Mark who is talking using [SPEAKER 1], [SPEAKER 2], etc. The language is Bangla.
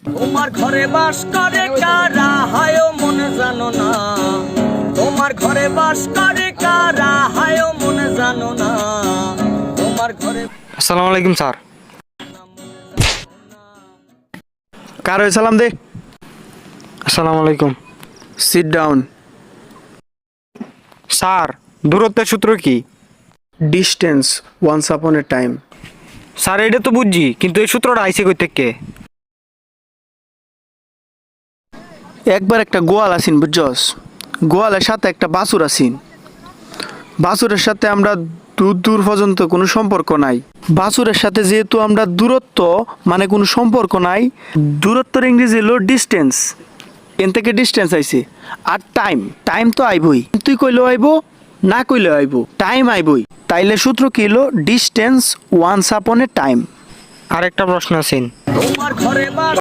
[SPEAKER 1] তোমার ঘরে বাস করে কারা হায়ও মনে জানো না, তোমার ঘরে বাস করে কারা হায়ও মনে জানো না, তোমার ঘরে।
[SPEAKER 2] আসসালামু আলাইকুম স্যার।
[SPEAKER 3] কার সালাম দে।
[SPEAKER 2] আসসালামু আলাইকুম
[SPEAKER 3] সিট ডাউন।
[SPEAKER 2] স্যার, দূরত্বের সূত্র কি?
[SPEAKER 3] ডিস্টেন্স ওয়ান্স আপন এ টাইম।
[SPEAKER 2] স্যার এটা তো বুঝছি, কিন্তু এই সূত্রটা আইসে কই থেকে?
[SPEAKER 3] একবার একটা গোয়াল আসিন বুঝছস, গোয়ালের সাথে একটা বাছুর আসিন। বাছুরের সাথে আমরা দূর দূর পর্যন্ত কোনো সম্পর্ক নাই। বাছুরের সাথে যেহেতু আমরা দূরত্ব মানে কোনো সম্পর্ক নাই, দূরত্বের ইংরেজি হলো ডিস্টেন্স। এন থেকে ডিস্টেন্স আইছে। আর টাইম, টাইম তো আইবই, তুই কইলেও আইব না কইলেও আইব, টাইম আইবই। তাইলে সূত্র কি হলো? ডিস্টেন্স ওয়ান্স আপন এ টাইম।
[SPEAKER 2] আরেকটা প্রশ্ন আছেন।
[SPEAKER 1] তোমার ঘরে বাস